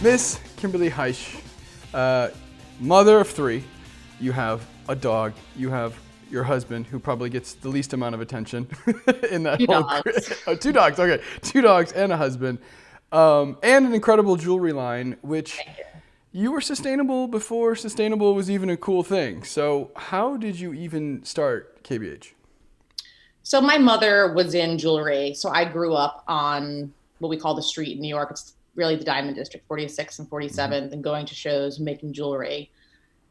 Miss Kimberly Haisch, mother of three. You have a dog. You have your husband, who probably gets the least amount of attention in that Two whole. dogs. Oh, two dogs. Okay, two dogs and a husband, and an incredible jewelry line, which you were sustainable before sustainable was even a cool thing. So how did you even start KBH? So my mother was in jewelry. So I grew up on what we call the street in New York. It's really the Diamond District, 46th and 47th, and going to shows, making jewelry.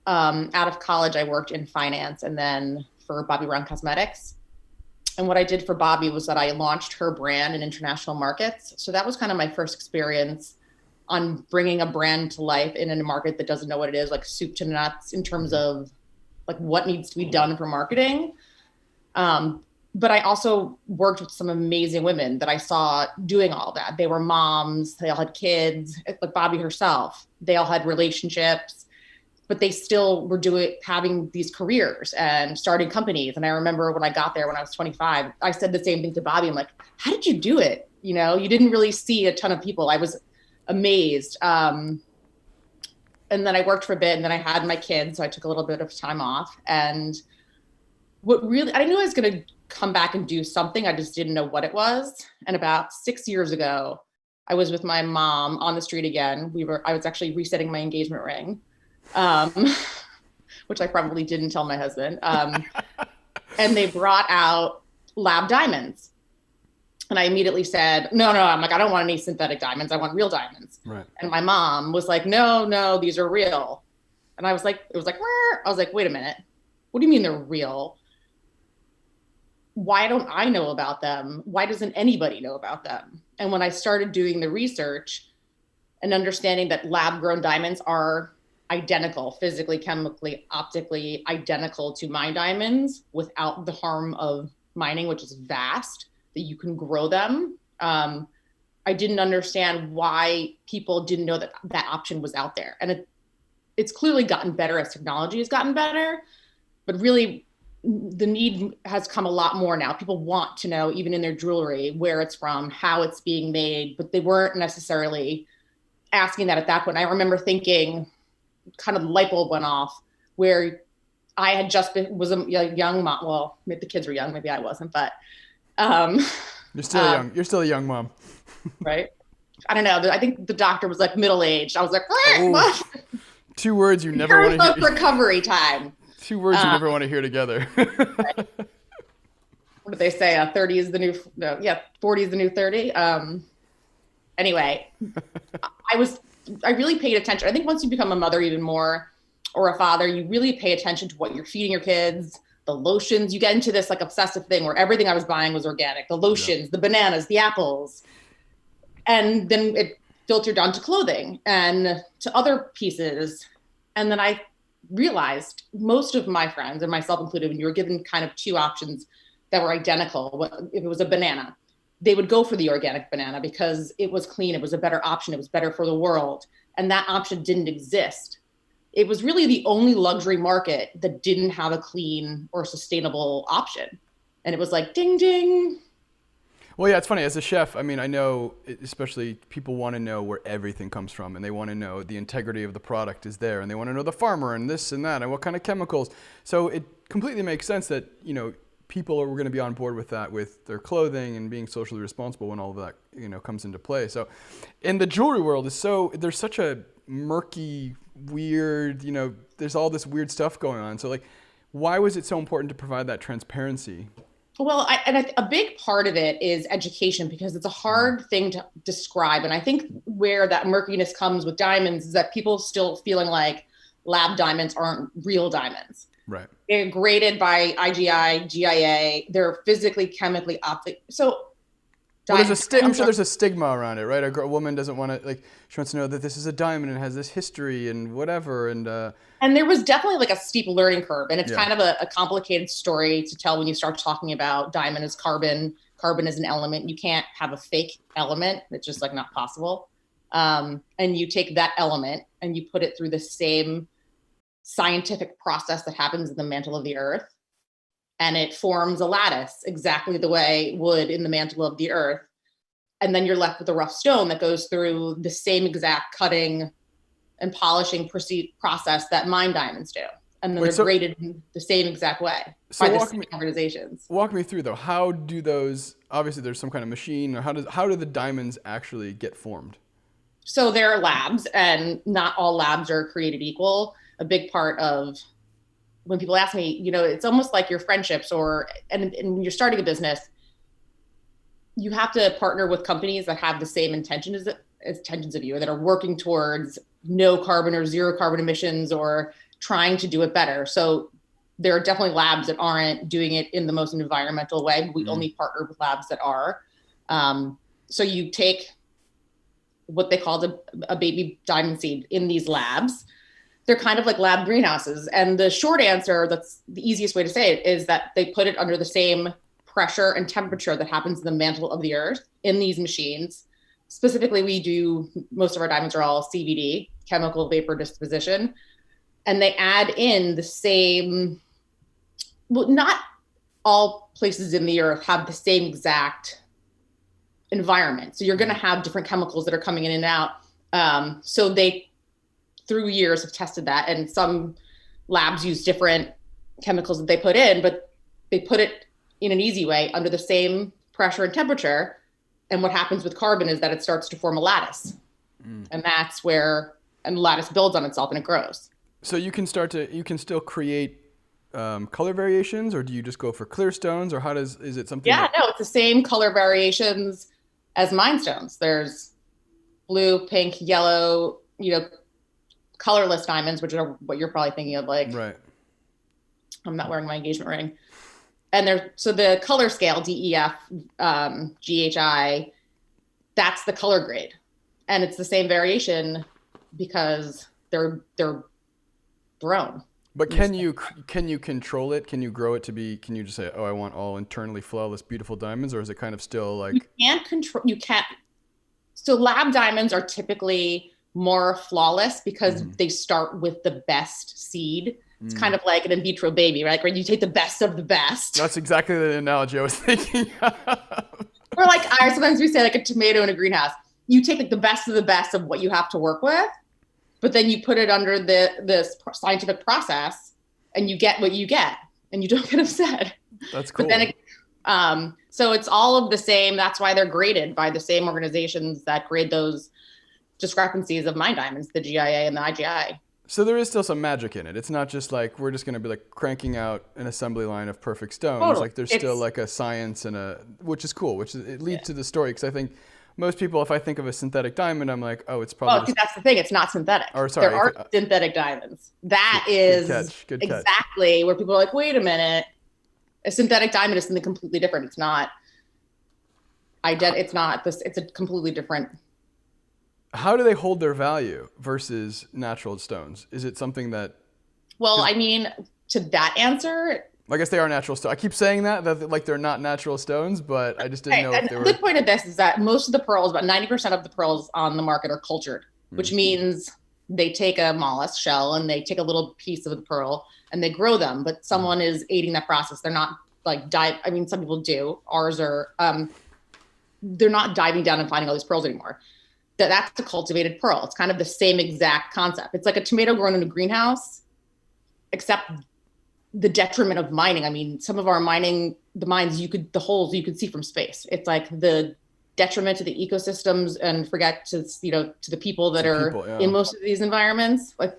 Out of college, I worked in finance and then for Bobbi Brown Cosmetics. And what I did for Bobbi was that I launched her brand in international markets. So that was kind of my first experience on bringing a brand to life in a market that doesn't know what it is, like soup to nuts in terms of like what needs to be done for marketing. But I also worked with some amazing women that I saw doing all that. They were moms, they all had kids, like Bobbi herself. They all had relationships, but they still were having these careers and starting companies. And I remember when I got there when I was 25, I said the same thing to Bobbi. I'm like, how did you do it? You know, you didn't really see a ton of people. I was amazed. And then I worked for a bit and then I had my kids. So I took a little bit of time off. And I knew I was going to come back and do something. I just didn't know what it was. And about 6 years ago, I was with my mom on the street again. I was actually resetting my engagement ring, which I probably didn't tell my husband. And they brought out lab diamonds. And I immediately said, no, I'm like, I don't want any synthetic diamonds. I want real diamonds. Right. And my mom was like, no, these are real. And I was like, I was like, wait a minute. What do you mean they're real? Why don't I know about them? Why doesn't anybody know about them? And when I started doing the research and understanding that lab grown diamonds are identical, physically, chemically, optically identical to my diamonds without the harm of mining, which is vast, that you can grow them. I didn't understand why people didn't know that that option was out there. And it's clearly gotten better as technology has gotten better, but really the need has come a lot more now. People want to know, even in their jewelry, where it's from, how it's being made, but they weren't necessarily asking that at that point. I remember thinking, kind of the light bulb went off, where I had was a young mom. Well, maybe the kids were young, maybe I wasn't, but You're still young. You're still a young mom. Right? I don't know. I think the doctor was like middle-aged. I was like, oh, two words you never want to hear. Recovery time. Two words you never want to hear together. Right. What did they say? 30 is the new, 40 is the new 30. Anyway, I really paid attention. I think once you become a mother even more, or a father, you really pay attention to what you're feeding your kids, the lotions. You get into this like obsessive thing where everything I was buying was organic, the lotions, the bananas, the apples. And then it filtered down to clothing and to other pieces. And then I realized most of my friends, and myself included, when you were given kind of two options that were identical, if it was a banana, they would go for the organic banana because it was clean, it was a better option, it was better for the world. And that option didn't exist. It was really the only luxury market that didn't have a clean or sustainable option. And it was like, ding, ding. Well, yeah, it's funny. As a chef, I mean, I know, especially people want to know where everything comes from, and they want to know the integrity of the product is there, and they want to know the farmer and this and that and what kind of chemicals. So it completely makes sense that, you know, people are going to be on board with that, with their clothing and being socially responsible when all of that, you know, comes into play. So in the jewelry world there's such a murky, weird, you know, there's all this weird stuff going on. So like, why was it so important to provide that transparency? Well, a big part of it is education, because it's a hard thing to describe. And I think where that murkiness comes with diamonds is that people still feeling like lab diamonds aren't real diamonds. Right. They're graded by IGI, GIA. They're physically, chemically, So well, I'm sure there's a stigma around it, right? A woman doesn't want to, like, she wants to know that this is a diamond and has this history and whatever. And there was definitely like a steep learning curve. And it's kind of a complicated story to tell when you start talking about diamond as carbon. Carbon is an element. You can't have a fake element. It's just like not possible. And you take that element and you put it through the same scientific process that happens in the mantle of the earth. And it forms a lattice exactly the way it would in the mantle of the earth. and then you're left with a rough stone that goes through the same exact cutting and polishing process that mine diamonds do. And then they're graded in the same exact way by the same organizations. Walk me through though. How do those, obviously there's some kind of machine, or how do the diamonds actually get formed? So there are labs, and not all labs are created equal. A big part of when people ask me, you know, it's almost like your friendships and when you're starting a business, you have to partner with companies that have the same intentions of you, that are working towards no carbon or zero carbon emissions, or trying to do it better. So there are definitely labs that aren't doing it in the most environmental way. We only partner with labs that are. So you take what they call a baby diamond seed in these labs. They're kind of like lab greenhouses. And the short answer, that's the easiest way to say it, is that they put it under the same pressure and temperature that happens in the mantle of the earth in these machines. Specifically, most of our diamonds are all CVD, chemical vapor disposition. And they add in the same, well, not all places in the earth have the same exact environment. So you're going to have different chemicals that are coming in and out. So they, through years, have tested that. And some labs use different chemicals that they put in, but they put it in an easy way under the same pressure and temperature. And what happens with carbon is that it starts to form a lattice. And that's where, and the lattice builds on itself and it grows. So you can still create color variations, or do you just go for clear stones, or is it something? Yeah, no, it's the same color variations as mine stones. There's blue, pink, yellow, colorless diamonds, which are what you're probably thinking of. Like, right. I'm not wearing my engagement ring. And so the color scale, DEF, GHI, that's the color grade. And it's the same variation because they're grown. But can you control it? Can you grow it to be, can you just say, oh, I want all internally flawless, beautiful diamonds? Or is it kind of still like... You can't. So lab diamonds are typically more flawless because they start with the best seed. It's kind of like an in vitro baby, right? Where you take the best of the best. That's exactly the analogy I was thinking of. Or like, sometimes we say like a tomato in a greenhouse. You take like the best of the best of what you have to work with, but then you put it under this scientific process and you get what you get and you don't get upset. That's cool. But then so it's all of the same. That's why they're graded by the same organizations that grade those discrepancies of mine diamonds, the GIA and the IGI. So there is still some magic in it. It's not just like we're just going to be like cranking out an assembly line of perfect stones. Totally. Like there's still like a science which is cool, it leads to the story. Because I think most people, if I think of a synthetic diamond, I'm like, oh, it's probably. Well, that's the thing. It's not synthetic. Or sorry, there are synthetic diamonds. That is good exactly catch. Where people are like, wait a minute, a synthetic diamond is something completely different. It's not. It's not this. It's a completely different. How do they hold their value versus natural stones? Is it something that... Well, I mean, to that answer... I guess they are natural stones. I keep saying that like they're not natural stones, but I just didn't know if they were... The good point of this is that most of the pearls, about 90% of the pearls on the market are cultured, which means they take a mollusk shell and they take a little piece of the pearl and they grow them, but someone is aiding that process. They're not like some people do. Ours are... they're not diving down and finding all these pearls anymore. That's a cultivated pearl. It's kind of the same exact concept. It's like a tomato grown in a greenhouse, except the detriment of mining. I mean, some of our mines, the holes you could see from space. It's like the detriment to the ecosystems and to the people that in most of these environments. Like,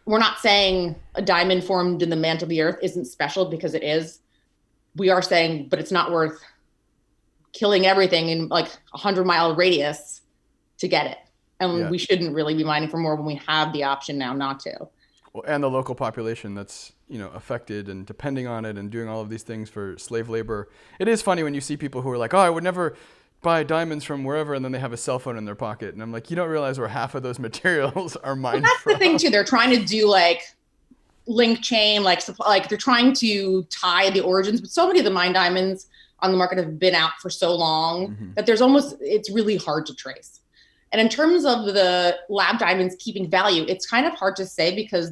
we're not saying a diamond formed in the mantle of the earth isn't special, because it is. We are saying, but it's not worth killing everything in like 100-mile radius to get it. And we shouldn't really be mining for more when we have the option now not to. Well, and the local population that's, affected and depending on it and doing all of these things for slave labor. It is funny when you see people who are like, oh, I would never buy diamonds from wherever, and then they have a cell phone in their pocket. And I'm like, you don't realize where half of those materials are mined that's from. The thing too. They're trying to do like link chain, like they're trying to tie the origins, but so many of the mine diamonds on the market have been out for so long that it's really hard to trace. And in terms of the lab diamonds keeping value, it's kind of hard to say because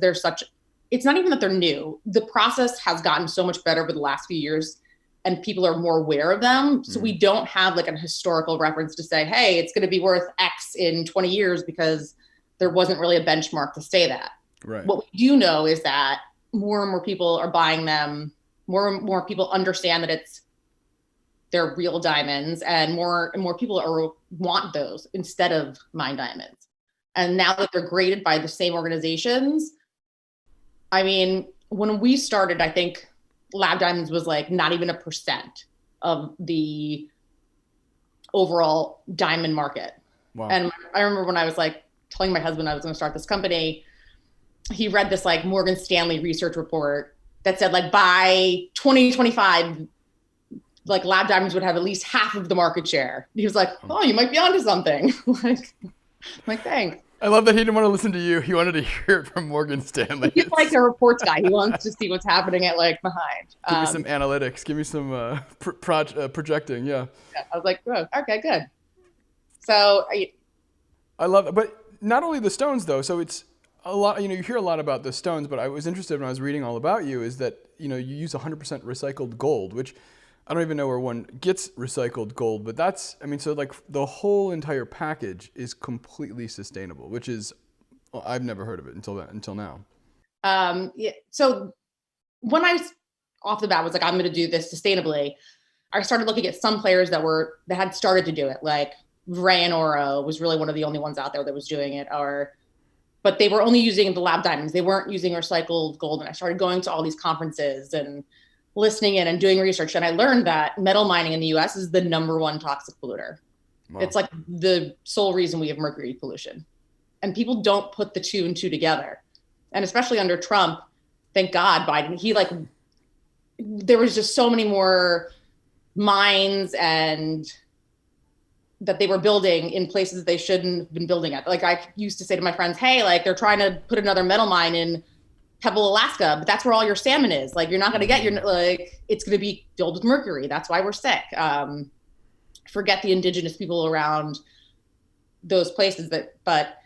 it's not even that they're new. The process has gotten so much better over the last few years and people are more aware of them. So we don't have like a historical reference to say, hey, it's going to be worth X in 20 years because there wasn't really a benchmark to say that. Right. What we do know is that more and more people are buying them. More and more people understand that they're real diamonds, and more people want those instead of mine diamonds. And now that they're graded by the same organizations, I mean, when we started, I think lab diamonds was like not even 1% of the overall diamond market. Wow. And I remember when I was like telling my husband I was going to start this company, he read this like Morgan Stanley research report that said like by 2025, like lab diamonds would have at least half of the market share. He was like, oh, you might be onto something. like, thanks. I love that he didn't want to listen to you. He wanted to hear it from Morgan Stanley. He's like a reports guy. He wants to see what's happening at like behind. Give me some analytics. Give me some projecting. Yeah. I was like, oh, okay, good. So I love it. But not only the stones though. So it's a lot, you hear a lot about the stones, but I was interested when I was reading all about you is that, you use 100% recycled gold, which I don't even know where one gets recycled gold, but that's, so like the whole entire package is completely sustainable, which is, I've never heard of it until now. Yeah. So when I off the bat was like, I'm going to do this sustainably, I started looking at some players that had started to do it. Like Ray Oro was really one of the only ones out there that was doing it, but they were only using the lab diamonds. They weren't using recycled gold. And I started going to all these conferences and listening in and doing research. And I learned that metal mining in the US is the #1 toxic polluter. Wow. It's like the sole reason we have mercury pollution. And people don't put the 2 and 2 together. And especially under Trump, thank God, Biden, there was just so many more mines and that they were building in places they shouldn't have been building at. Like I used to say to my friends, hey, like they're trying to put another metal mine in Pebble, Alaska, but that's where all your salmon is. Like, you're not going to get it's going to be filled with mercury. That's why we're sick. Forget the indigenous people around those places but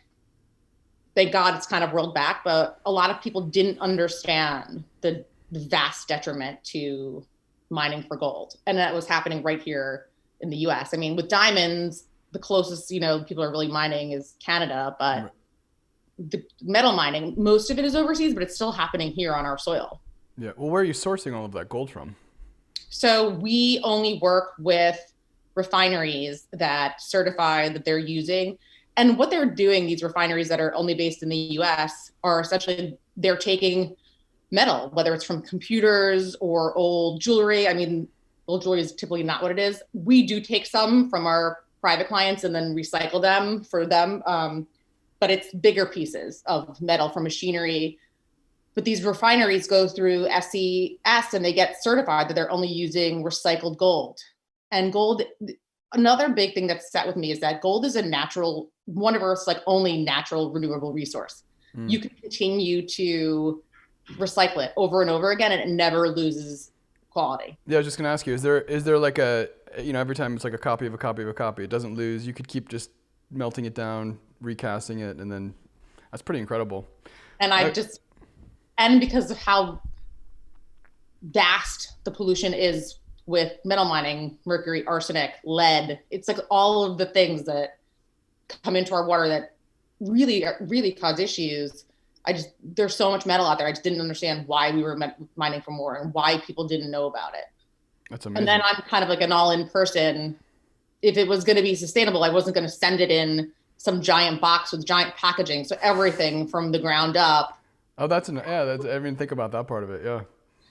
thank God it's kind of rolled back. But a lot of people didn't understand the vast detriment to mining for gold. And that was happening right here in the US. With diamonds, the closest, people are really mining is Canada, but right. The metal mining, most of it is overseas, but it's still happening here on our soil. Yeah. Well, where are you sourcing all of that gold from? So we only work with refineries that certify that they're using. And what they're doing, these refineries that are only based in the US, are essentially they're taking metal, whether it's from computers or old jewelry. Old jewelry is typically not what it is. We do take some from our private clients and then recycle them for them. But it's bigger pieces of metal from machinery. But these refineries go through SES and they get certified that they're only using recycled gold. And gold, another big thing that's set with me is that gold is one of Earth's like only natural renewable resource. You can continue to recycle it over and over again and it never loses quality. Yeah, I was just gonna ask you, is there like every time it's like a copy of a copy of a copy, it doesn't lose, you could keep just melting it down, recasting it, and then that's pretty incredible. And and because of how vast the pollution is with metal mining, mercury, arsenic, lead, it's like all of the things that come into our water that really, really cause issues. There's so much metal out there. I just didn't understand why we were mining for more and why people didn't know about it. That's amazing. And then I'm kind of like an all-in person. If it was going to be sustainable, I wasn't going to send it in some giant box with giant packaging. So everything from the ground up. Oh, I didn't think about that part of it. Yeah.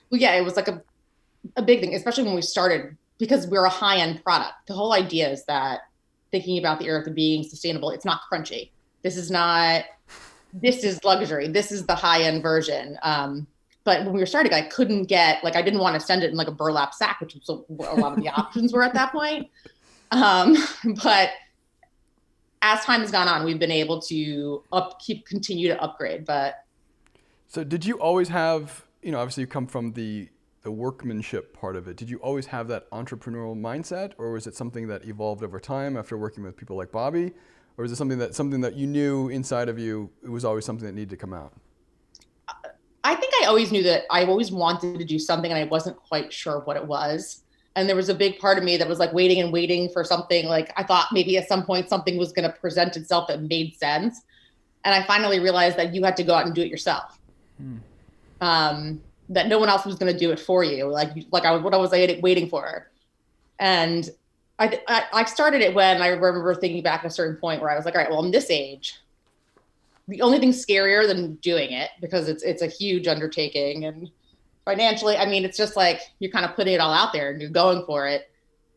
Well, yeah, it was like a big thing, especially when we started, because we're a high-end product. The whole idea is that thinking about the earth and being sustainable, it's not crunchy. This is luxury. This is the high-end version. But when we were starting, I couldn't I didn't want to send it in like a burlap sack, which was a lot of the options were at that point. But as time has gone on, we've been able to continue to upgrade. So did you always have, obviously you come from the workmanship part of it. Did you always have that entrepreneurial mindset, or was it something that evolved over time after working with people like Bobby? Or is it something that you knew inside of you, it was always something that needed to come out? I think I always knew that I always wanted to do something and I wasn't quite sure what it was. And there was a big part of me that was like waiting and waiting for something. Like I thought maybe at some point something was going to present itself that made sense. And I finally realized that you had to go out and do it yourself. That no one else was going to do it for you. What was I waiting for? And I started it when I remember thinking back at a certain point where I was like, all right, well, I'm this age. The only thing scarier than doing it, because it's a huge undertaking, and financially, I mean, it's just like you're kind of putting it all out there and you're going for it.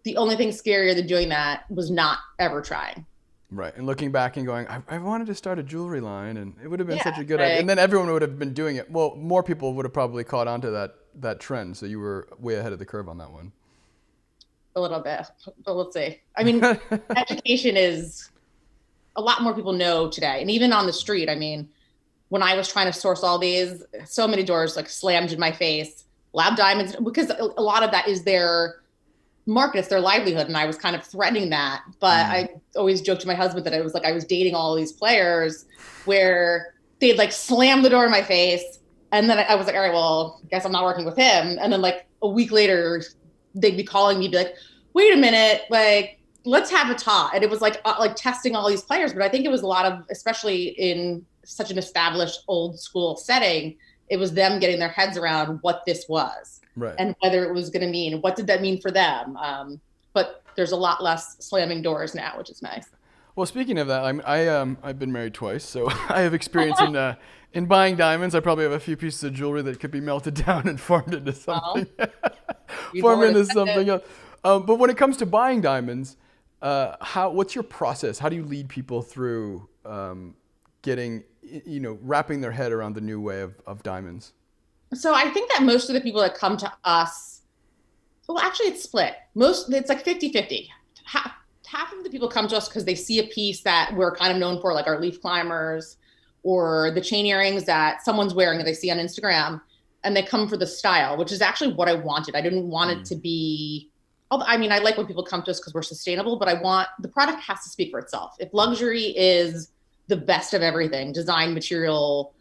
The only thing scarier than doing that was not ever trying. Right. And looking back and going, I wanted to start a jewelry line, and it would have been such a good idea. And then everyone would have been doing it. Well, more people would have probably caught on to that trend. So you were way ahead of the curve on that one. A little bit, but let's see. I mean, education is a lot more people know today. And even on the street, I mean, when I was trying to source all these, so many doors like slammed in my face. Lab Diamonds, because a lot of that is their market, it's their livelihood. And I was kind of threatening that. But I always joked to my husband that I was dating all these players where they'd like slam the door in my face. And then I was like, all right, well, I guess I'm not working with him. And then like a week later, they'd be calling me, be like, wait a minute, like, let's have a talk. And it was like testing all these players. But I think it was a lot of, especially in such an established old school setting, it was them getting their heads around what this was, right, and whether it was going to mean, what did that mean for them? But there's a lot less slamming doors now, which is nice. Well, speaking of that, I've been married twice, so I have experience in buying diamonds. I probably have a few pieces of jewelry that could be melted down and formed into something. Else. But when it comes to buying diamonds, what's your process? How do you lead people through wrapping their head around the new way of diamonds? So I think that most of the people that come to us, well, actually it's split. It's like 50-50. Half of the people come to us because they see a piece that we're kind of known for, like our leaf climbers or the chain earrings that someone's wearing that they see on Instagram, and they come for the style, which is actually what I wanted. I didn't want it to be, I mean, I like when people come to us because we're sustainable, but the product has to speak for itself. If luxury is the best of everything, design, material,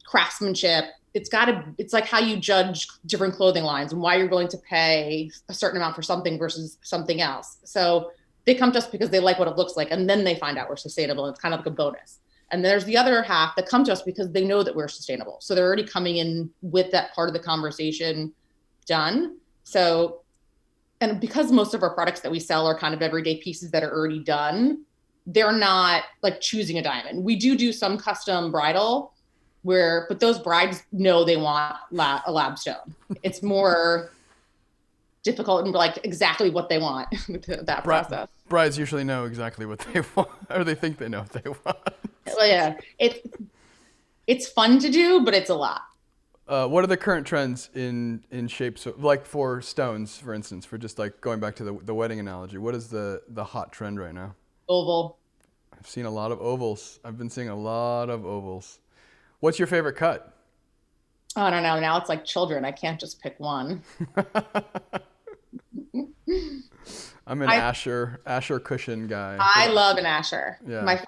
craftsmanship, it's like how you judge different clothing lines and why you're willing to pay a certain amount for something versus something else. So they come to us because they like what it looks like, and then they find out we're sustainable. It's kind of like a bonus. And there's the other half that come to us because they know that we're sustainable. So they're already coming in with that part of the conversation done. So, and because most of our products that we sell are kind of everyday pieces that are already done, they're not like choosing a diamond. We do some custom bridal but those brides know they want a lab stone. It's more difficult and like exactly what they want with that process. Brides usually know exactly what they want, or they think they know what they want. Well, yeah, it's fun to do, but it's a lot. What are the current trends in shapes, like for stones, for instance, for just like going back to the wedding analogy? What is the hot trend right now? Oval. I've seen a lot of ovals. I've been seeing a lot of ovals. What's your favorite cut? Oh, I don't know. Now it's like children. I can't just pick one. I'm an Asher cushion guy. I love an Asher. Yeah.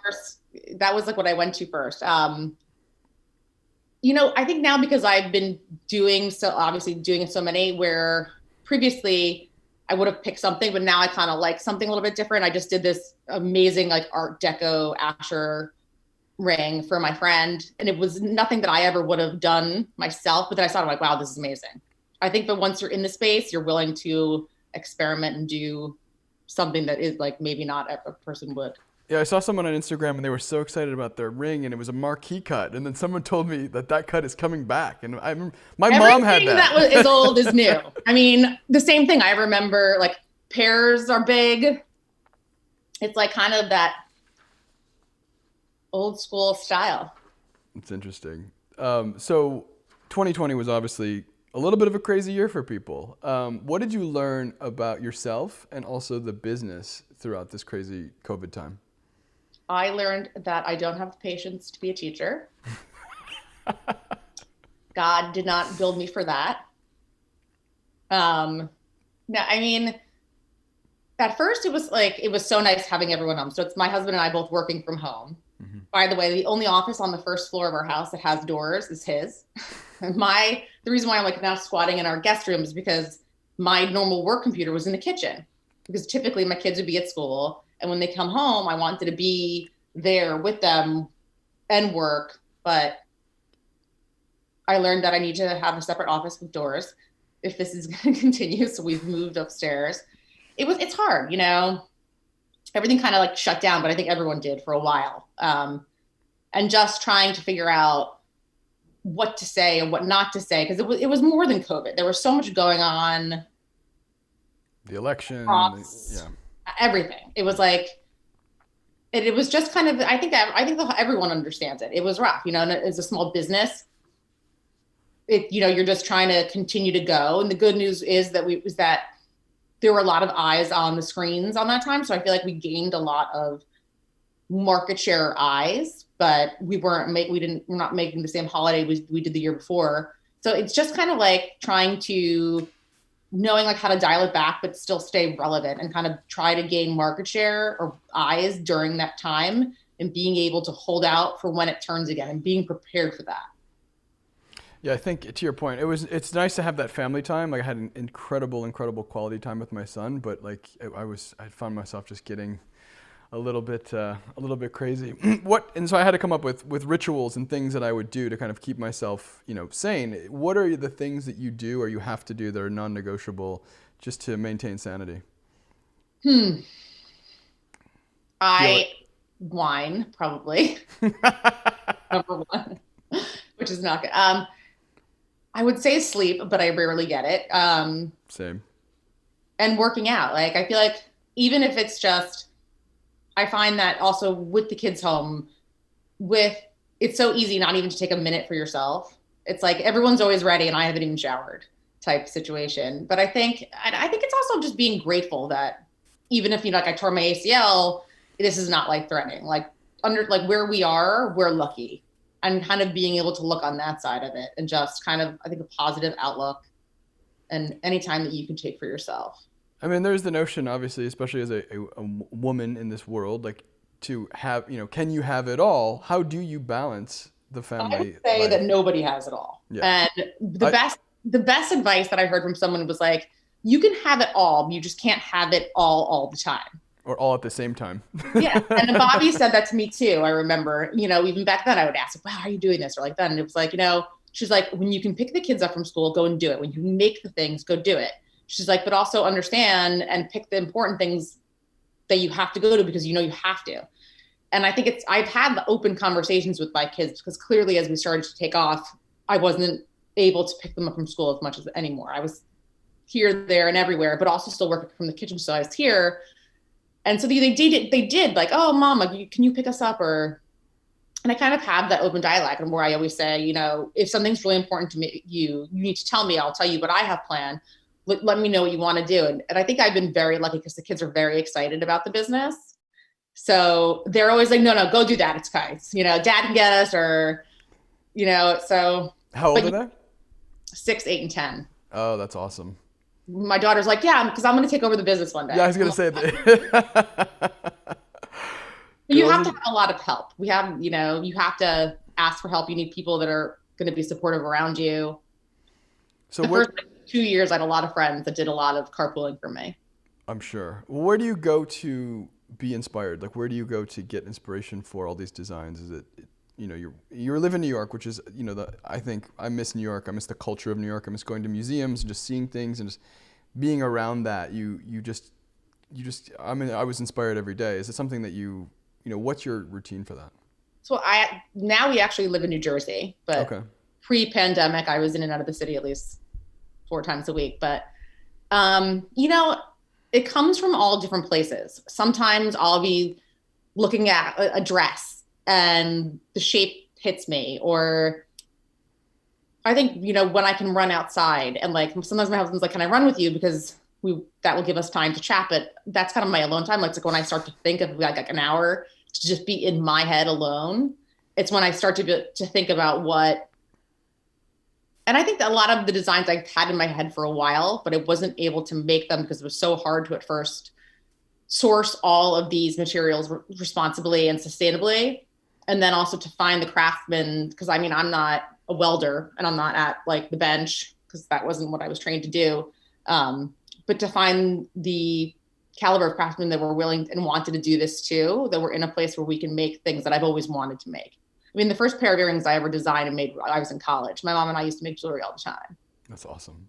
That was like what I went to first. I think now because I've been doing so many, where previously I would have picked something, but now I kind of like something a little bit different. I just did this amazing like Art Deco Asher ring for my friend, and it was nothing that I ever would have done myself, but then I saw it, I'm like, wow, this is amazing. I think that once you're in the space, you're willing to experiment and do something that is like maybe not a person would. Yeah, I saw someone on Instagram and they were so excited about their ring, and it was a marquee cut, and then someone told me that cut is coming back, and my mom had that. Everything that is old is new. I mean, the same thing. I remember like pears are big. It's like kind of that old school style. It's interesting. So 2020 was obviously a little bit of a crazy year for people. What did you learn about yourself and also the business throughout this crazy COVID time? I learned that I don't have the patience to be a teacher. God did not build me for that. No, I mean, at first it was so nice having everyone home. So it's my husband and I both working from home. Mm-hmm. By the way, the only office on the first floor of our house that has doors is his. The reason why I'm like now squatting in our guest room is because my normal work computer was in the kitchen because typically my kids would be at school. And when they come home, I wanted to be there with them and work. But I learned that I need to have a separate office with doors if this is going to continue. So we've moved upstairs. It's hard, you know, everything kind of like shut down, but I think everyone did for a while. And just trying to figure out what to say and what not to say, because it was more than COVID. There was so much going on. The election, everything. It was like, it was just kind of, I think everyone understands it. It was rough, you know, and as a small business, you know, you're just trying to continue to go. And the good news is that there were a lot of eyes on the screens on that time. So I feel like we gained a lot of market share eyes, but we're not making the same holiday we did the year before. So it's just kind of like knowing like how to dial it back, but still stay relevant and kind of try to gain market share or eyes during that time and being able to hold out for when it turns again and being prepared for that. Yeah, I think to your point, it's nice to have that family time. Like I had an incredible quality time with my son, but like I found myself just getting a little bit crazy. And so I had to come up with rituals and things that I would do to kind of keep myself, you know, sane. What are the things that you do or you have to do that are non-negotiable just to maintain sanity? Wine, probably. Number one, which is not good. I would say sleep, but I rarely get it. Same. And working out. Like, I feel like even if it's just, I find that also with the kids home, it's so easy not even to take a minute for yourself. It's like everyone's always ready and I haven't even showered type situation. But I think it's also just being grateful that even if, you know, like I tore my ACL, this is not life threatening. Like where we are, we're lucky. And kind of being able to look on that side of it and just kind of, I think, a positive outlook and any time that you can take for yourself. I mean, there's the notion, obviously, especially as a woman in this world, like to have, you know, can you have it all? How do you balance the family? I would say life? That nobody has it all. Yeah. And the best advice that I heard from someone was like, you can have it all, you just can't have it all the time. Or all at the same time. Yeah. And Bobby said that to me too. I remember, you know, even back then I would ask, wow, how are you doing this? Or like that. And it was like, you know, she's like, when you can pick the kids up from school, go and do it. When you make the things, go do it. She's like, but also understand and pick the important things that you have to go to because you know you have to. And I think I've had the open conversations with my kids because clearly as we started to take off, I wasn't able to pick them up from school as much as anymore. I was here, there, and everywhere, but also still working from the kitchen. So I was here. And so they did like, oh, Mama, can you pick us up? And I kind of have that open dialogue and where I always say, you know, if something's really important to me, you need to tell me, I'll tell you what I have planned. Let me know what you want to do. And I think I've been very lucky because the kids are very excited about the business. So they're always like, no, go do that. It's fine. You know, Dad can get us or, you know, so. How old are they? 6, 8, and 10. Oh, that's awesome. My daughter's like, yeah, because I'm going to take over the business one day. Yeah, I was going to say that. You have to have a lot of help. You have to ask for help. You need people that are going to be supportive around you. So the first 2 years, I had a lot of friends that did a lot of carpooling for me. I'm sure. Where do you go to be inspired? Like, where do you go to get inspiration for all these designs? Is it, you know, you live in New York, which is, you know, I think I miss New York. I miss the culture of New York. I miss going to museums and just seeing things and just being around that. I mean, I was inspired every day. Is it something that you know, what's your routine for that? So now we actually live in New Jersey, but okay. Pre-pandemic, I was in and out of the city at least 4 times a week. But, you know, it comes from all different places. Sometimes I'll be looking at a dress and the shape hits me, or I think, you know, when I can run outside and like, sometimes my husband's like, can I run with you? Because that will give us time to chat, but that's kind of my alone time. Like, it's like when I start to think of like an hour to just be in my head alone, it's when I start to think about and I think that a lot of the designs I've had in my head for a while, but I wasn't able to make them because it was so hard to at first source all of these materials responsibly and sustainably. And then also to find the craftsmen, because I mean, I'm not a welder and I'm not at like the bench because that wasn't what I was trained to do. But to find the caliber of craftsmen that were willing and wanted to do this too, that we're in a place where we can make things that I've always wanted to make. I mean, the first pair of earrings I ever designed and made, I was in college. My mom and I used to make jewelry all the time. That's awesome.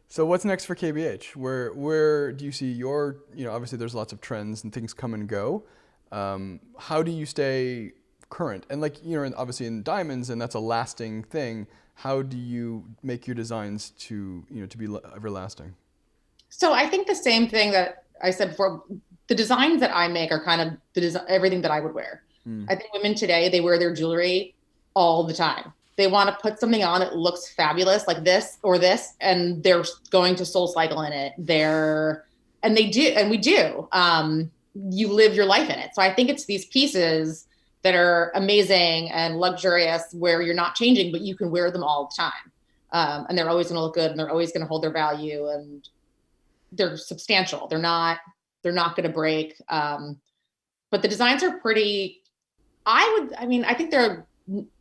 So what's next for KBH? Where do you see your, obviously there's lots of trends and things come and go. How do you stay current? And like, obviously in diamonds, and that's a lasting thing. How do you make your designs to be everlasting? So I think the same thing that I said before, the designs that I make are kind of everything that I would wear. I think women today, they wear their jewelry all the time. They want to put something on that looks fabulous, like this or this, and they're going to soul cycle in it. And they do, and we do. You live your life in it. So I think it's these pieces that are amazing and luxurious where you're not changing, but you can wear them all the time. And they're always going to look good, and they're always going to hold their value, and they're substantial. They're not going to break. But the designs are pretty, I think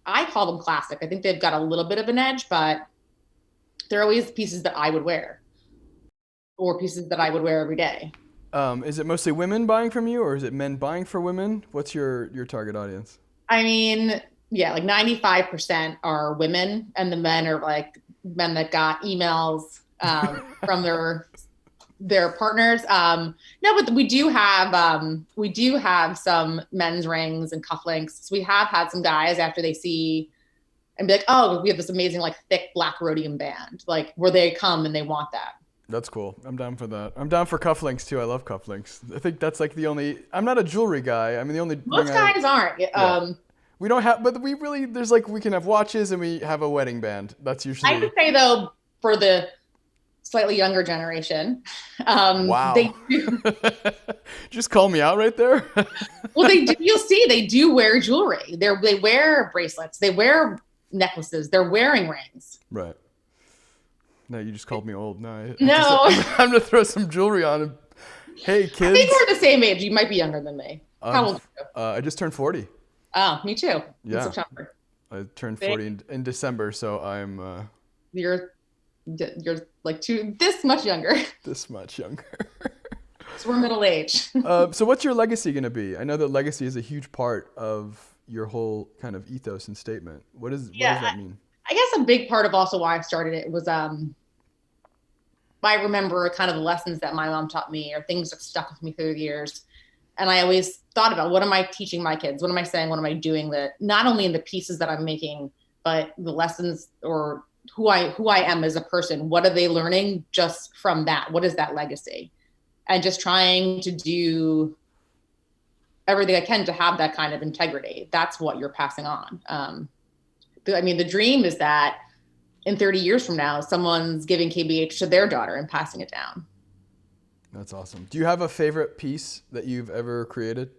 I call them classic. I think they've got a little bit of an edge, but they're always pieces that I would wear, or pieces that I would wear every day. Is it mostly women buying from you, or is it men buying for women? What's your target audience? I mean, yeah, like 95% are women, and the men are like men that got emails from their partners. No, but we do have some men's rings and cufflinks. So we have had some guys after they see and be like, oh, we have this amazing like thick black rhodium band, like where they come and they want that. That's cool. I'm down for that. I'm down for cufflinks too. I love cufflinks. I think that's like I'm not a jewelry guy. I mean, the only most guys aren't. Yeah. We don't have, but we really, there's like, we can have watches and we have a wedding band. That's usually. I would say though, for the slightly younger generation. Wow. They do. Just call me out right there. Well, they do. You'll see they do wear jewelry. They wear bracelets. They wear necklaces. They're wearing rings. Right. No, you just called me old. No. I'm going to throw some jewelry on. And, hey, kids. I think we're the same age. You might be younger than me. How old are you? I just turned 40. Oh, me too. Yeah. In September. I turned 40 in December, so I'm... You're like this much younger. This much younger. So we're middle age. So what's your legacy going to be? I know that legacy is a huge part of your whole kind of ethos and statement. What does that mean? I guess a big part of also why I started it was I remember kind of the lessons that my mom taught me, or things that stuck with me through the years. And I always thought about, what am I teaching my kids? What am I saying? What am I doing? That not only in the pieces that I'm making, but the lessons, or who I am as a person. What are they learning just from that? What is that legacy? And just trying to do everything I can to have that kind of integrity. That's what you're passing on. I mean, the dream is that in 30 years from now, someone's giving KBH to their daughter and passing it down. That's awesome. Do you have a favorite piece that you've ever created?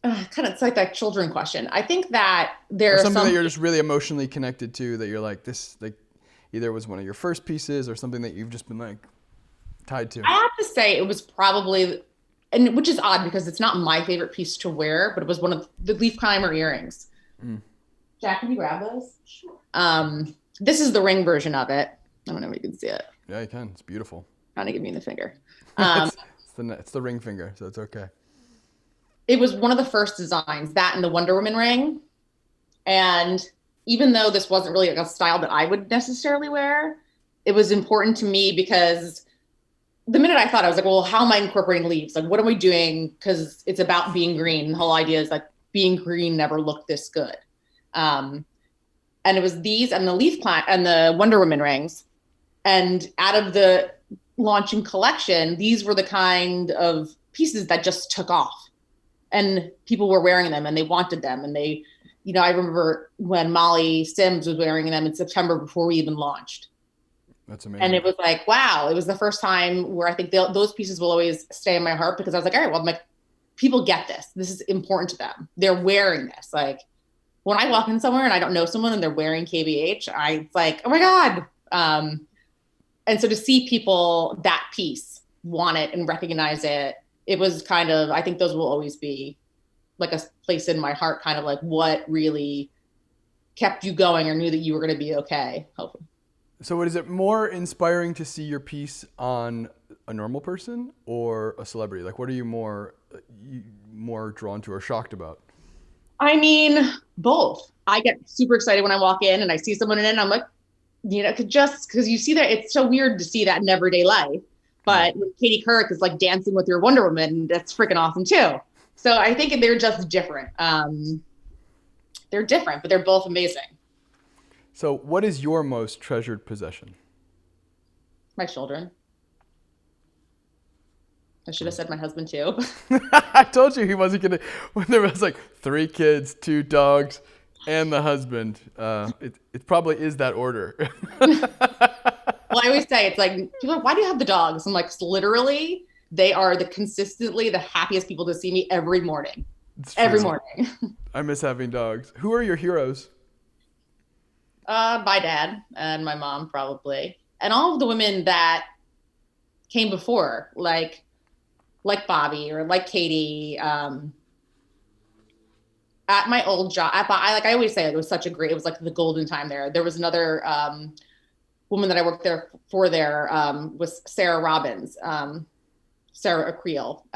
It's like that children question. I think that there's something that you're just really emotionally connected to, that you're like, this, like either was one of your first pieces or something that you've just been like tied to. I have to say it was probably, and which is odd because it's not my favorite piece to wear, but it was one of the leaf climber earrings. Jack, can you grab those? Sure. This is the ring version of it. I don't know if you can see it. Yeah, you can. It's beautiful. Trying to give me the finger. It's the ring finger, so it's okay. It was one of the first designs, that and the Wonder Woman ring. And even though this wasn't really like a style that I would necessarily wear, it was important to me because the minute I thought, I was like, well, how am I incorporating leaves? Like, what am I doing? Because it's about being green. The whole idea is like being green never looked this good. And it was these and the leaf plant and the Wonder Woman rings. And out of the launching collection, these were the kind of pieces that just took off. And people were wearing them and they wanted them. And they, I remember when Molly Sims was wearing them in September before we even launched. That's amazing. And it was like, wow, it was the first time where I think those pieces will always stay in my heart, because I was like, all right, well, people get this. This is important to them. They're wearing this. Like when I walk in somewhere and I don't know someone and they're wearing KBH, it's like, oh my God. And so to see people, that piece, want it and recognize it, it was kind of, I think those will always be like a place in my heart, kind of like what really kept you going or knew that you were going to be okay, hopefully. So is it more inspiring to see your piece on a normal person or a celebrity? Like, what are you more drawn to or shocked about? I mean, both. I get super excited when I walk in and I see someone in it, and I'm like, just because you see that, it's so weird to see that in everyday life. Yeah. But when Katie Couric is like dancing with your Wonder Woman, that's freaking awesome too. So I think they're just different. They're different, but they're both amazing. So what is your most treasured possession? My children. I should have said my husband too. I told you he wasn't gonna. When there was like 3 kids, 2 dogs, and the husband, it probably is that order. Well, I always say it's like people are like, why do you have the dogs? I'm like, literally, they are consistently the happiest people to see me every morning. It's Every true. morning. I miss having dogs. Who are your heroes? My dad and my mom probably, and all of the women that came before, like Bobby or like Katie. At my old job, I always say, it was such a great. It was like the golden time there. There was another woman that I worked there for. Was Sarah Robbins, Sarah Creel.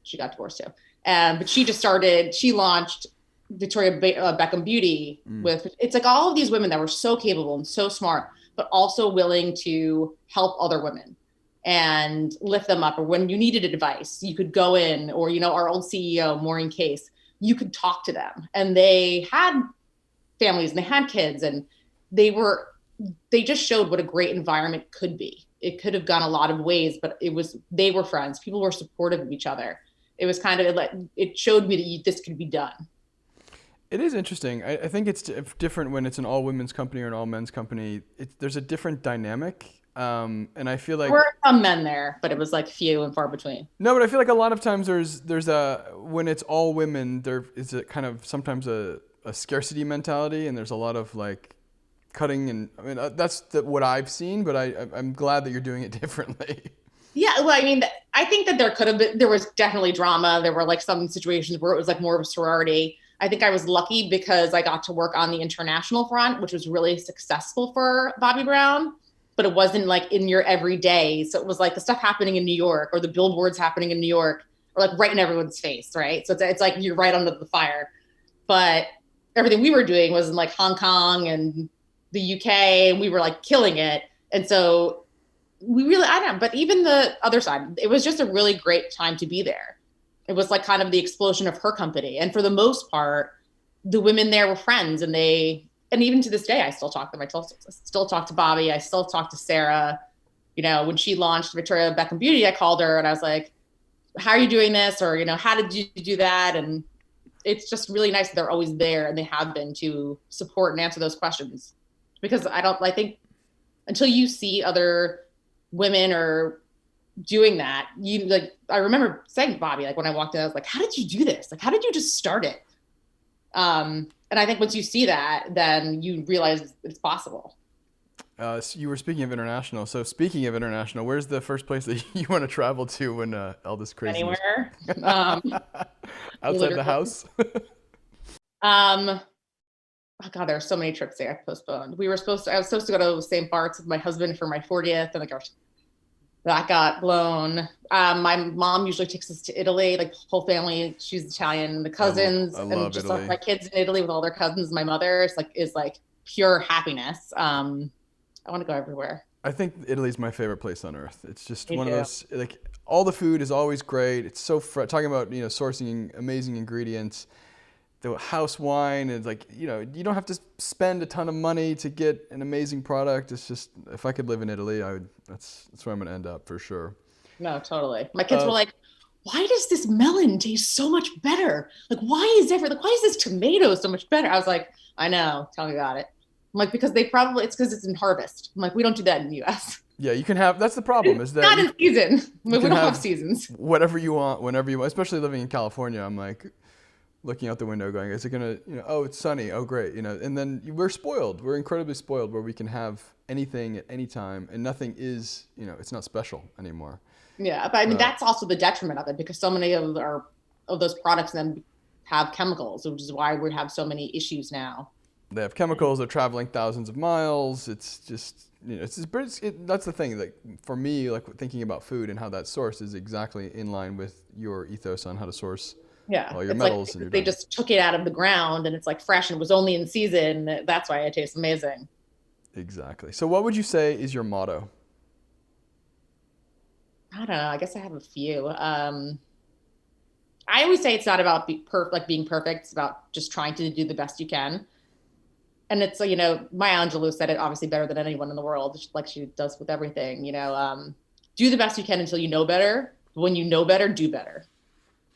She got divorced too, but she just started. She launched Beckham Beauty with. It's like all of these women that were so capable and so smart, but also willing to help other women and lift them up. Or when you needed advice, you could go in, or, our old CEO, Maureen Case, you could talk to them. And they had families and they had kids, and they just showed what a great environment could be. It could have gone a lot of ways, but they were friends. People were supportive of each other. It was kind of like, it showed me that this could be done. It is interesting. I think it's different when it's an all women's company or an all men's company. There's a different dynamic. And I feel like there were some men there, but it was like few and far between. no, but I feel like a lot of times there's when it's all women, there is a kind of sometimes a scarcity mentality, and there's a lot of like cutting, and I mean that's what I've seen, but I'm glad that you're doing it differently. Yeah, well, I mean, I think that there was definitely drama. There were like some situations where it was like more of a sorority. I think I was lucky because I got to work on the international front, which was really successful for Bobbi Brown. But it wasn't like in your everyday. So it was like the stuff happening in New York, or the billboards happening in New York, or like right in everyone's face, right? So it's like you're right under the fire. But everything we were doing was in like Hong Kong and the UK, and we were like killing it. And so I don't know, but even the other side, it was just a really great time to be there. It was like kind of the explosion of her company. And for the most part, the women there were friends, and even to this day, I still talk to them. I still talk to Bobby. I still talk to Sarah. When she launched Victoria Beckham Beauty, I called her and I was like, how are you doing this? Or, how did you do that? And it's just really nice that they're always there, and they have been, to support and answer those questions. Because I think until you see other women or doing that, I remember saying to Bobby, like when I walked in, I was like, how did you do this? Like, how did you just start it? And I think once you see that, then you realize it's possible. So you were speaking of international. So speaking of international, where's the first place that you want to travel to when all this craziness? Anywhere. Outside the house? Oh God, there are so many trips that I postponed. I was supposed to go to the same parts with my husband for my 40th, and that got blown. My mom usually takes us to Italy, like the whole family. She's Italian, the cousins, I and love just Italy. like my kids in Italy with all their cousins. My mother is like pure happiness. I want to go everywhere. I think Italy's my favorite place on earth. It's just Me one too. of those, like, all the food is always great. It's so talking about sourcing amazing ingredients. The house wine is like, you don't have to spend a ton of money to get an amazing product. It's just, if I could live in Italy, that's where I'm gonna end up for sure. No, totally. My kids were like, why does this melon taste so much better? Like, why is this tomato so much better? I was like, I know, tell me about it. I'm like, because it's because it's in harvest. I'm like, we don't do that in the US. Yeah, you can have, that's the problem, is that Not in season. We don't have have seasons. whatever you want, whenever you want, especially living in California. I'm like, looking out the window going, is it gonna, oh, it's sunny, oh great, and then we're spoiled. We're incredibly spoiled where we can have anything at any time, and nothing is, it's not special anymore. Yeah, but I mean, that's also the detriment of it, because so many of those products then have chemicals, which is why we have so many issues now. They have chemicals, they're traveling thousands of miles. It's just, That's the thing. Like for me, like thinking about food and how that's sourced is exactly in line with your ethos on how to source Yeah, all your it's metals like and your they diamonds. just took it out of the ground and it's like fresh and it was only in season. That's why it tastes amazing. Exactly. So, what would you say is your motto? I don't know. I guess I have a few. I always say it's not about being perfect. It's about just trying to do the best you can. And it's, Maya Angelou said it obviously better than anyone in the world, like she does with everything, do the best you can until you know better. When you know better, do better.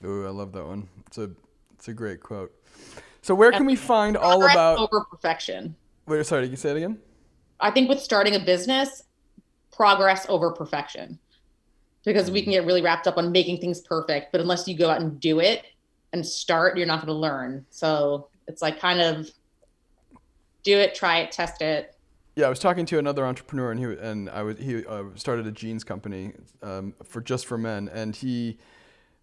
Ooh, I love that one. It's a great quote. So, where And can we find all progress about? over perfection. Wait, sorry, did you say it again? I think with starting a business, progress over perfection. Because we can get really wrapped up on making things perfect, but unless you go out and do it and start, you're not going to learn. So it's like kind of do it, try it, test it. Yeah, I was talking to another entrepreneur, and he started a jeans company for men, and he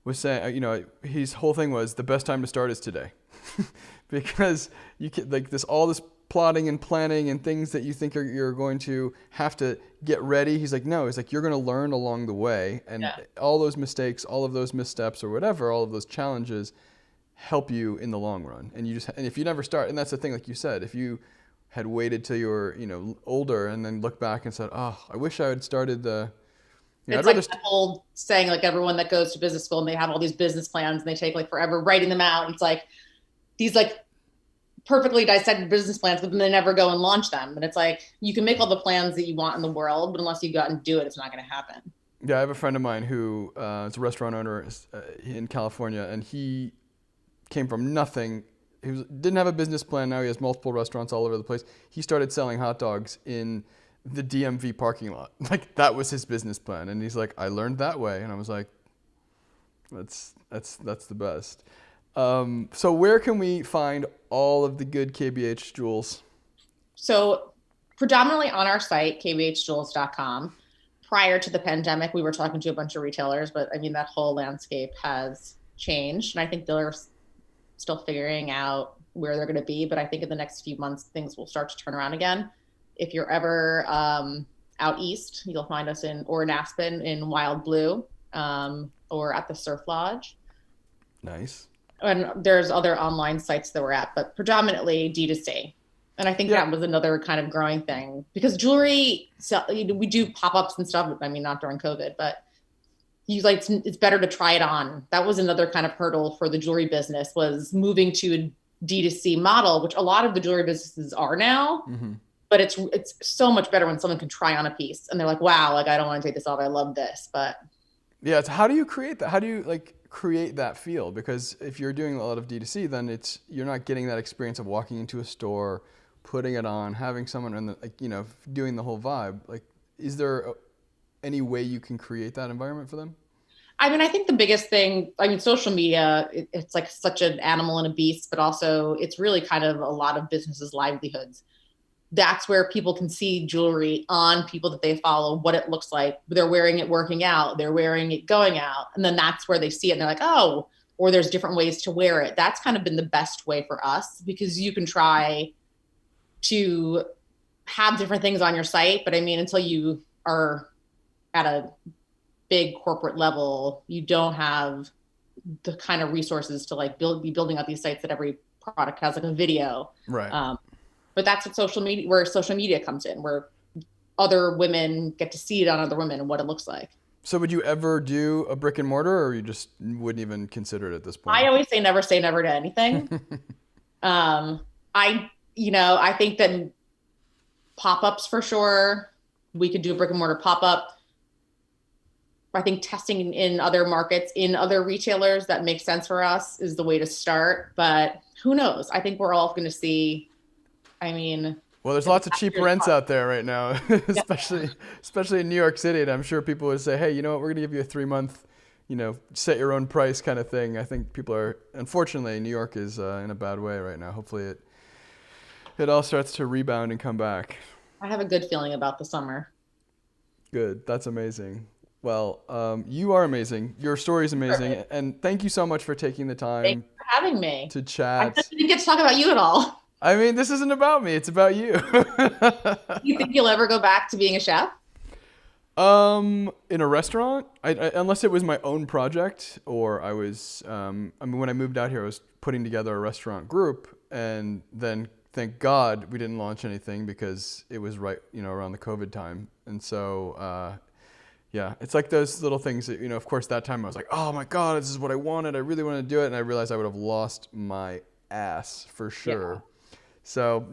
was saying, his whole thing was the best time to start is today, because you can like all this plotting and planning and things that you think you're going to have to get ready. He's like, no, he's like, you're going to learn along the way, and all those mistakes, all of those missteps or whatever, all of those challenges help you in the long run. And if you never start, and that's the thing, like you said, if you had waited till you were, older and then look back and said, oh, I wish I had started it's like the old saying, like everyone that goes to business school and they have all these business plans and they take like forever writing them out. And it's like these like perfectly dissected business plans, but then they never go and launch them. And it's like, you can make all the plans that you want in the world, but unless you go out and do it, it's not going to happen. Yeah, I have a friend of mine who is a restaurant owner in California, and he came from nothing. Didn't have a business plan. Now he has multiple restaurants all over the place. He started selling hot dogs in the DMV parking lot. Like that was his business plan. And he's like, I learned that way. And I was like, that's the best. So where can we find all of the good KBH jewels? So predominantly on our site, kbhjewels.com. Prior to the pandemic, we were talking to a bunch of retailers, but I mean, that whole landscape has changed. And I think they're still figuring out where they're going to be. But I think in the next few months, things will start to turn around again. If you're ever out east, you'll find us in Aspen in Wild Blue or at the Surf Lodge. Nice. And there's other online sites that we're at, but predominantly D2C. And I think that was another kind of growing thing because jewelry, we do pop-ups and stuff. I mean, not during COVID, but it's better to try it on. That was another kind of hurdle for the jewelry business, was moving to a D2C model, which a lot of the jewelry businesses are now. Mm-hmm. But it's so much better when someone can try on a piece and they're like, wow, like I don't want to take this off. I love this. But yeah, so how do you create that? How do you create that feel? Because if you're doing a lot of D2C, then you're not getting that experience of walking into a store, putting it on, having someone doing the whole vibe. Like, is there any way you can create that environment for them? I mean, I think the biggest thing, social media, it's like such an animal and a beast, but also it's really kind of a lot of businesses' livelihoods. That's where people can see jewelry on people that they follow, what it looks like. They're wearing it working out, they're wearing it going out. And then that's where they see it and they're like, oh, or there's different ways to wear it. That's kind of been the best way for us because you can try to have different things on your site. But I mean, until you are at a big corporate level, you don't have the kind of resources to be building out these sites that every product has like a video. Right. But that's where social media comes in, where other women get to see it on other women and what it looks like. So would you ever do a brick and mortar, or you just wouldn't even consider it at this point? I always say never to anything. I think that pop-ups for sure. We could do a brick and mortar pop-up. I think testing in other markets, in other retailers that makes sense for us is the way to start. But who knows? I think we're all going to see. Well, there's lots of cheap rents out there right now, especially in New York City. And I'm sure people would say, hey, you know what? We're going to give you a 3-month, set your own price kind of thing. I think people are, unfortunately, New York is in a bad way right now. Hopefully it all starts to rebound and come back. I have a good feeling about the summer. Good. That's amazing. Well, you are amazing. Your story is amazing. Perfect. And thank you so much for taking the time. Thanks for having me. To chat. I didn't get to talk about you at all. I mean, this isn't about me. It's about you. Do you think you'll ever go back to being a chef? In a restaurant, unless it was my own project, or I was, I mean, when I moved out here, I was putting together a restaurant group, and then thank God we didn't launch anything because it was right, around the COVID time, and so, yeah, it's like those little things that, of course, that time I was like, oh my God, this is what I wanted. I really wanted to do it, and I realized I would have lost my ass for sure. Yeah. So,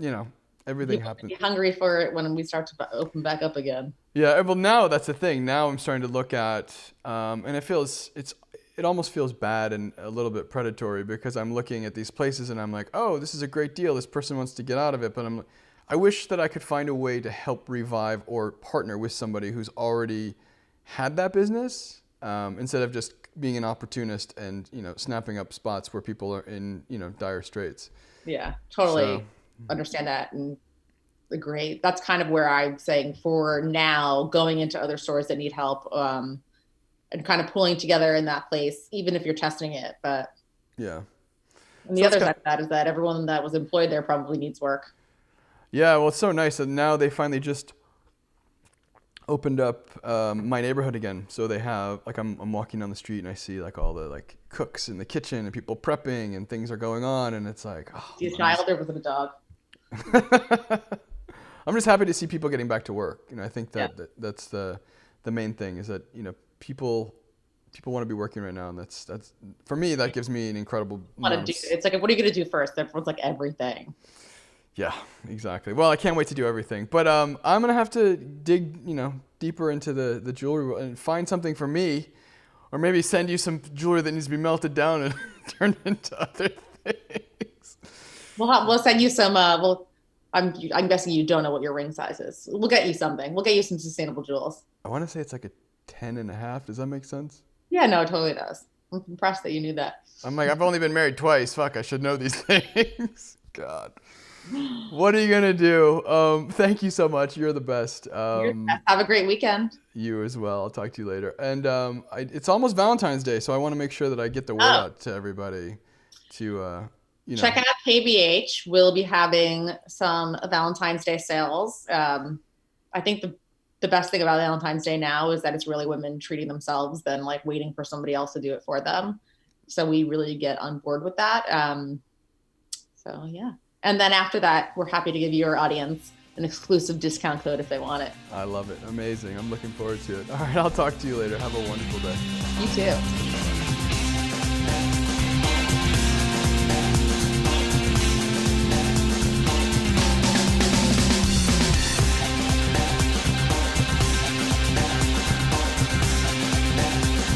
everything happened. Be hungry for it when we start to open back up again. Yeah, well, now that's the thing. Now I'm starting to look at, and it almost feels bad and a little bit predatory because I'm looking at these places and I'm like, oh, this is a great deal. This person wants to get out of it, but I wish that I could find a way to help revive or partner with somebody who's already had that business, instead of just being an opportunist and snapping up spots where people are in dire straits. Yeah, totally understand that and agree. That's kind of where I'm saying for now, going into other stores that need help, and kind of pulling together in that place, even if you're testing it. But yeah. And the other side of that is that everyone that was employed there probably needs work. Yeah, well, it's so nice that now they finally just opened up my neighborhood again. So they have, like, I'm walking down the street and I see like all the like cooks in the kitchen and people prepping and things are going on, and it's like, oh, see a child or was it a dog? I'm just happy to see people getting back to work. I think that's the main thing is that people want to be working right now, and that's for me, that gives me an incredible. It's like, what are you going to do first? Everyone's like everything. Yeah, exactly. Well, I can't wait to do everything, but I'm gonna have to dig deeper into the jewelry and find something for me, or maybe send you some jewelry that needs to be melted down and turned into other things. We'll send you some. I'm guessing you don't know what your ring size is. We'll get you something. We'll get you some sustainable jewels. I want to say it's like a 10.5. Does that make sense? Yeah, no, it totally does. I'm impressed that you knew that. I'm like, I've only been married twice. Fuck, I should know these things. God. What are you going to do? Thank you so much. You're the best. Have a great weekend. You as well. I'll talk to you later. And it's almost Valentine's Day, so I want to make sure that I get the word out to everybody to, check out KBH. We'll be having some Valentine's Day sales. I think the best thing about Valentine's Day now is that it's really women treating themselves than like waiting for somebody else to do it for them. So we really get on board with that. So yeah. And then after that, we're happy to give your audience an exclusive discount code if they want it. I love it. Amazing. I'm looking forward to it. All right. I'll talk to you later. Have a wonderful day. You too.